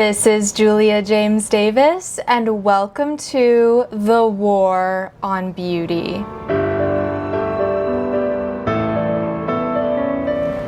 This is Julia James Davis, and welcome to The War on Beauty.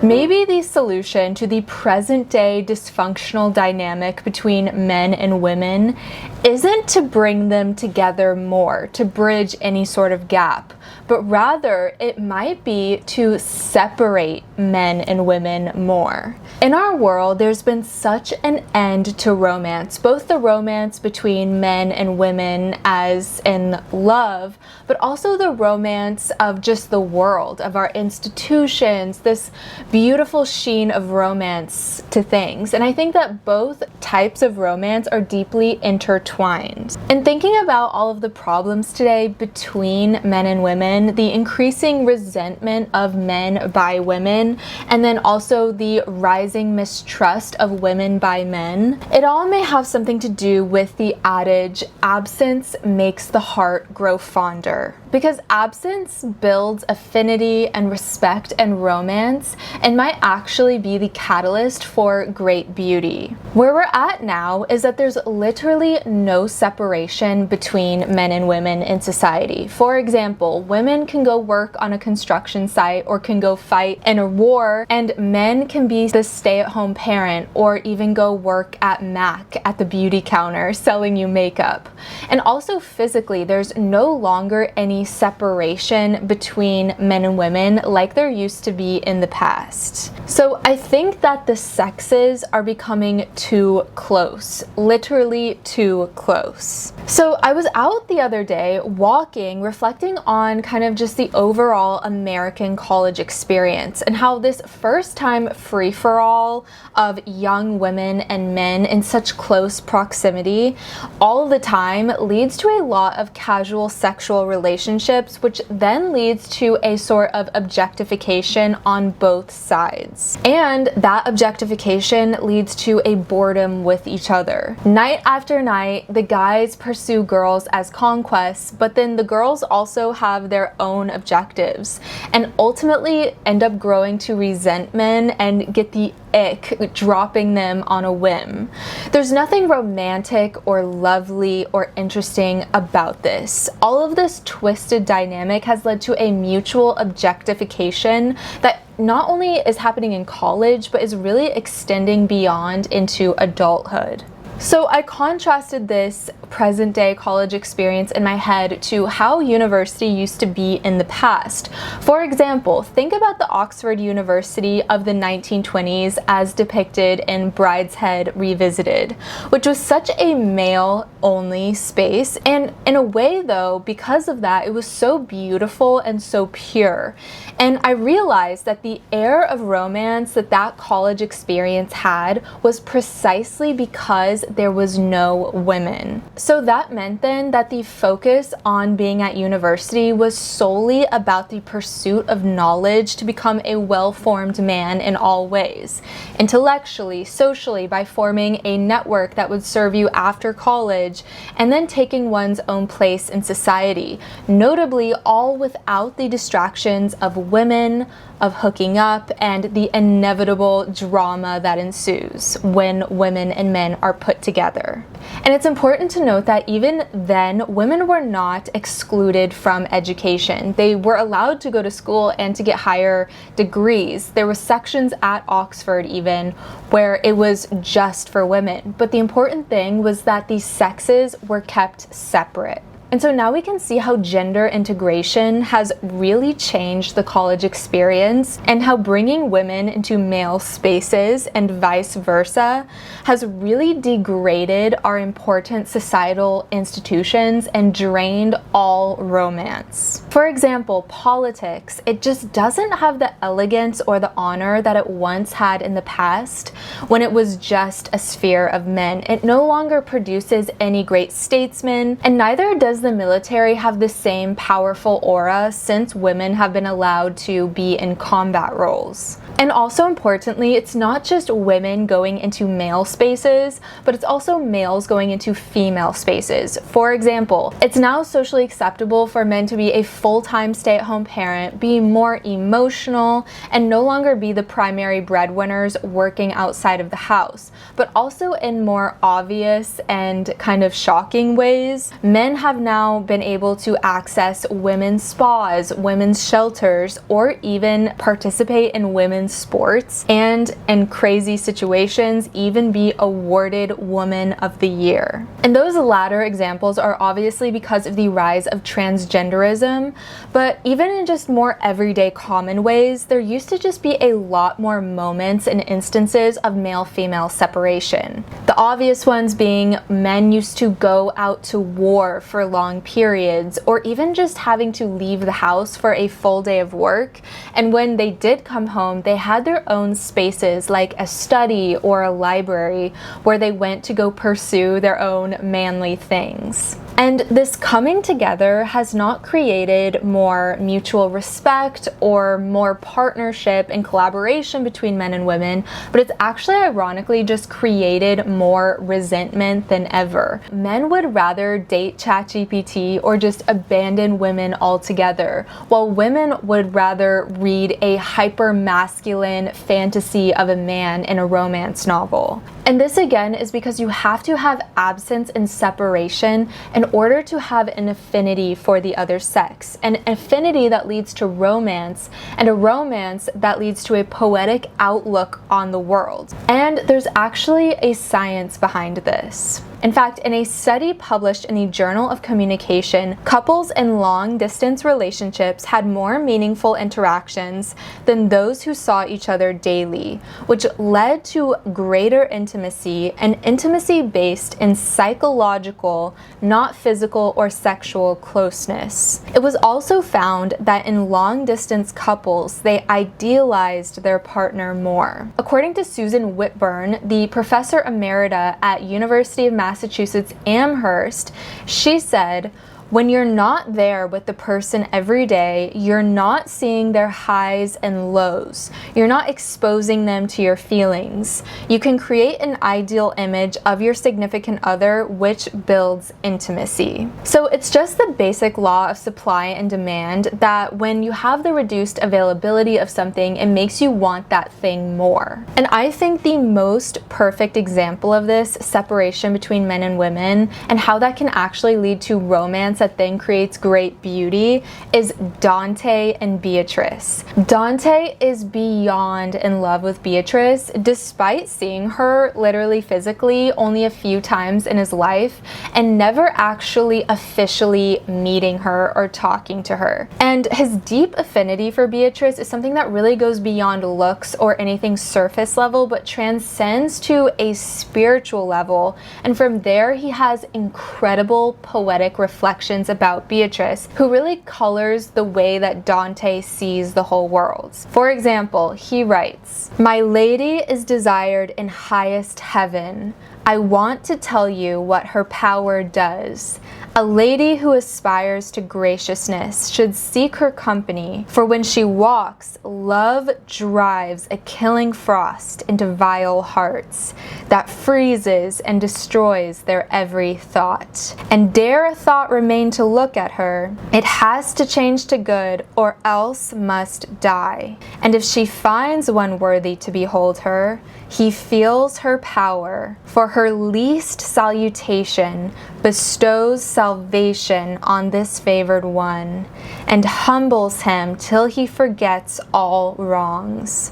Maybe the solution to the present-day dysfunctional dynamic between men and women isn't to bring them together more, to bridge any sort of gap, but rather it might be to separate men and women more. In our world, there's been such an end to romance, both the romance between men and women as in love, but also the romance of just the world, of our institutions, this beautiful sheen of romance to things. And I think that both types of romance are deeply intertwined. In thinking about all of the problems today between men and women, the increasing resentment of men by women, and then also the rising mistrust of women by men, it all may have something to do with the adage, absence makes the heart grow fonder. Because absence builds affinity and respect and romance and might actually be the catalyst for great beauty. Where we're at now is that there's literally no separation between men and women in society. For example, women can go work on a construction site or can go fight in a war, and men can be the stay-at-home parent or even go work at MAC at the beauty counter selling you makeup. And also physically, there's no longer any separation between men and women like there used to be in the past. So I think that the sexes are becoming too close, literally too close. So I was out the other day walking, reflecting on kind of just the overall American college experience and how this first-time free-for-all of young women and men in such close proximity all the time leads to a lot of casual sexual relationships, which then leads to a sort of objectification on both sides. And that objectification leads to a boredom with each other. Night after night, the guys pursue girls as conquests, but then the girls also have their own objectives and ultimately end up growing to resent men and get the ick dropping them on a whim. There's nothing romantic or lovely or interesting about this. All of this twisted dynamic has led to a mutual objectification that not only is happening in college, but is really extending beyond into adulthood. So I contrasted this present day college experience in my head to how university used to be in the past. For example, think about the Oxford University of the 1920s as depicted in Brideshead Revisited, which was such a male-only space, and in a way though, because of that, it was so beautiful and so pure. And I realized that the air of romance that that college experience had was precisely because there was no women. So that meant then that the focus on being at university was solely about the pursuit of knowledge to become a well-formed man in all ways, intellectually, socially, by forming a network that would serve you after college, and then taking one's own place in society, notably all without the distractions of women, of hooking up, and the inevitable drama that ensues when women and men are put together. And it's important to note that even then, women were not excluded from education. They were allowed to go to school and to get higher degrees. There were sections at Oxford even where it was just for women. But the important thing was that these sexes were kept separate. And so now we can see how gender integration has really changed the college experience, and how bringing women into male spaces and vice versa has really degraded our important societal institutions and drained all romance. For example, politics, it just doesn't have the elegance or the honor that it once had in the past when it was just a sphere of men. It no longer produces any great statesmen, and neither does the military have the same powerful aura since women have been allowed to be in combat roles. And also importantly, it's not just women going into male spaces, but it's also males going into female spaces. For example, it's now socially acceptable for men to be a full-time stay-at-home parent, be more emotional, and no longer be the primary breadwinners working outside of the house. But also in more obvious and kind of shocking ways, men have now been able to access women's spas, women's shelters, or even participate in women's sports, and in crazy situations even be awarded Woman of the Year. And those latter examples are obviously because of the rise of transgenderism, but even in just more everyday common ways, there used to just be a lot more moments and instances of male-female separation. The obvious ones being men used to go out to war for long periods, or even just having to leave the house for a full day of work, and when they did come home, they had their own spaces like a study or a library where they went to go pursue their own manly things. And this coming together has not created more mutual respect or more partnership and collaboration between men and women, but it's actually ironically just created more resentment than ever. Men would rather date ChatGPT or just abandon women altogether, while women would rather read a hyper-masculine fantasy of a man in a romance novel. And this again is because you have to have absence and separation in order to have an affinity for the other sex, an affinity that leads to romance, and a romance that leads to a poetic outlook on the world. And there's actually a science behind this. In fact, in a study published in the Journal of Communication, couples in long-distance relationships had more meaningful interactions than those who saw each other daily, which led to greater intimacy, and intimacy based in psychological, not physical or sexual closeness. It was also found that in long-distance couples, they idealized their partner more. According to Susan Whitburn, the professor emerita at University of Massachusetts Amherst, she said, "When you're not there with the person every day, you're not seeing their highs and lows. You're not exposing them to your feelings. You can create an ideal image of your significant other, which builds intimacy." So it's just the basic law of supply and demand that when you have the reduced availability of something, it makes you want that thing more. And I think the most perfect example of this separation between men and women, and how that can actually lead to romance that then creates great beauty, is Dante and Beatrice. Dante is beyond in love with Beatrice, despite seeing her literally physically only a few times in his life and never actually officially meeting her or talking to her. And his deep affinity for Beatrice is something that really goes beyond looks or anything surface level, but transcends to a spiritual level. And from there, he has incredible poetic reflections about Beatrice, who really colors the way that Dante sees the whole world. For example, he writes, "My lady is desired in highest heaven. I want to tell you what her power does. A lady who aspires to graciousness should seek her company, for when she walks, love drives a killing frost into vile hearts that freezes and destroys their every thought. And dare a thought remain to look at her, it has to change to good or else must die. And if she finds one worthy to behold her, he feels her power, for her least salutation bestows salvation on this favored one, and humbles him till he forgets all wrongs.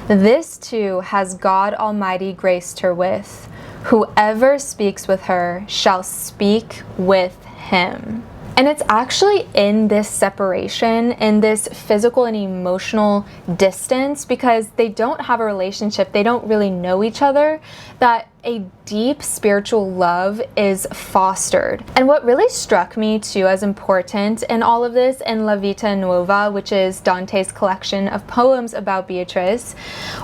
This too has God Almighty graced her with. Whoever speaks with her shall speak with him." And it's actually in this separation, in this physical and emotional distance, because they don't have a relationship, they don't really know each other, that a deep spiritual love is fostered. And what really struck me too as important in all of this in La Vita Nuova, which is Dante's collection of poems about Beatrice,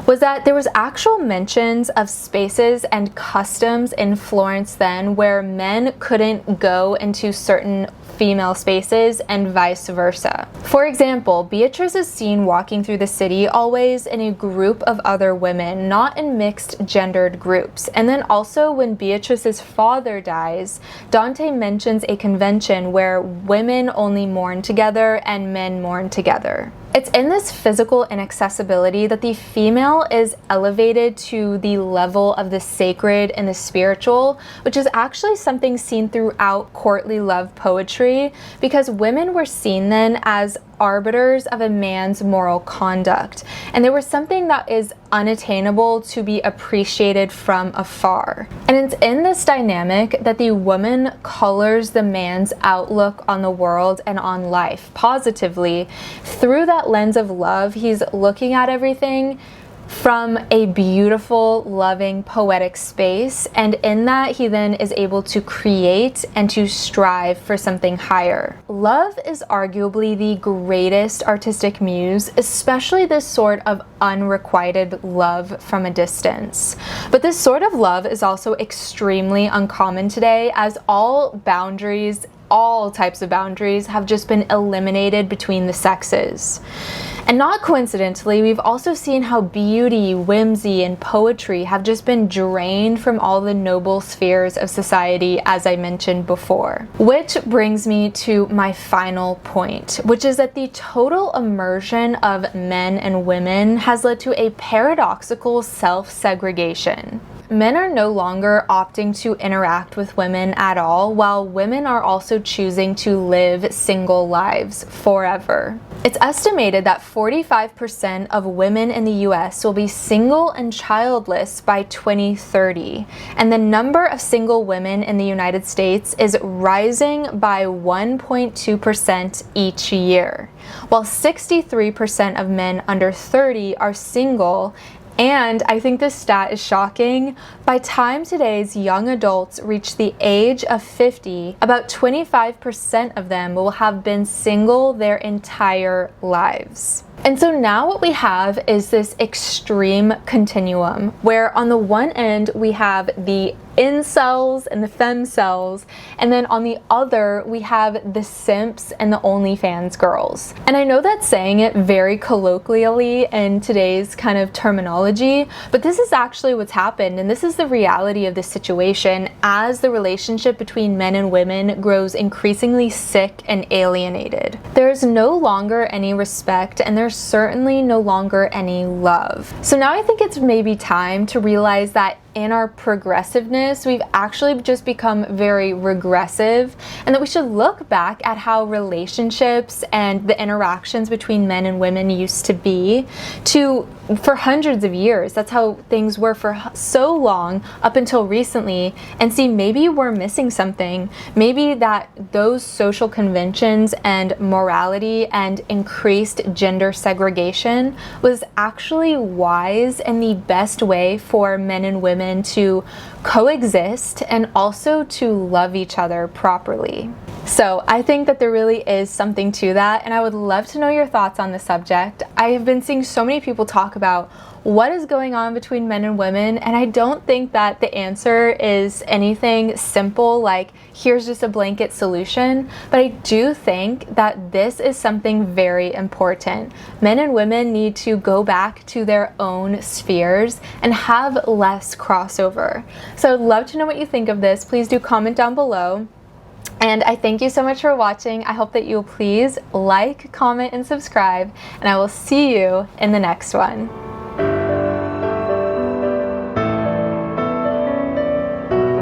was that there was actual mentions of spaces and customs in Florence then where men couldn't go into certain female spaces and vice versa. For example, Beatrice is seen walking through the city always in a group of other women, not in mixed gendered groups. And then also when Beatrice's father dies, Dante mentions a convention where women only mourn together and men mourn together. It's in this physical inaccessibility that the female is elevated to the level of the sacred and the spiritual, which is actually something seen throughout courtly love poetry, because women were seen then as arbiters of a man's moral conduct, and there was something that is unattainable to be appreciated from afar. And it's in this dynamic that the woman colors the man's outlook on the world and on life positively. Through that lens of love, he's looking at everything from a beautiful, loving, poetic space, and in that he then is able to create and to strive for something higher. Love is arguably the greatest artistic muse, especially this sort of unrequited love from a distance. But this sort of love is also extremely uncommon today, as all types of boundaries have just been eliminated between the sexes. And not coincidentally, we've also seen how beauty, whimsy, and poetry have just been drained from all the noble spheres of society, as I mentioned before. Which brings me to my final point, which is that the total immersion of men and women has led to a paradoxical self-segregation. Men are no longer opting to interact with women at all, while women are also choosing to live single lives forever. It's estimated that 45% of women in the US will be single and childless by 2030, and the number of single women in the United States is rising by 1.2% each year, while 63% of men under 30 are single. And I think this stat is shocking. By time today's young adults reach the age of 50, about 25% of them will have been single their entire lives. And so now what we have is this extreme continuum where on the one end we have the incels and the femcells, and then on the other we have the simps and the OnlyFans girls. And I know that's saying it very colloquially in today's kind of terminology, but this is actually what's happened, and this is the reality of this situation as the relationship between men and women grows increasingly sick and alienated. There is no longer any respect, and there's certainly no longer any love. So now I think it's maybe time to realize that in our progressiveness, we've actually just become very regressive, and that we should look back at how relationships and the interactions between men and women used to be for hundreds of years. That's how things were for so long up until recently, and see maybe we're missing something. Maybe that those social conventions and morality and increased gender segregation was actually wise and the best way for men and women to coexist and also to love each other properly. So I think that there really is something to that, and I would love to know your thoughts on the subject. I have been seeing so many people talk about what is going on between men and women, and I don't think that the answer is anything simple like here's just a blanket solution, but I do think that this is something very important. Men and women need to go back to their own spheres and have less crossover. So I'd love to know what you think of this. Please do comment down below. And I thank you so much for watching. I hope that you'll please like, comment, and subscribe, and I will see you in the next one.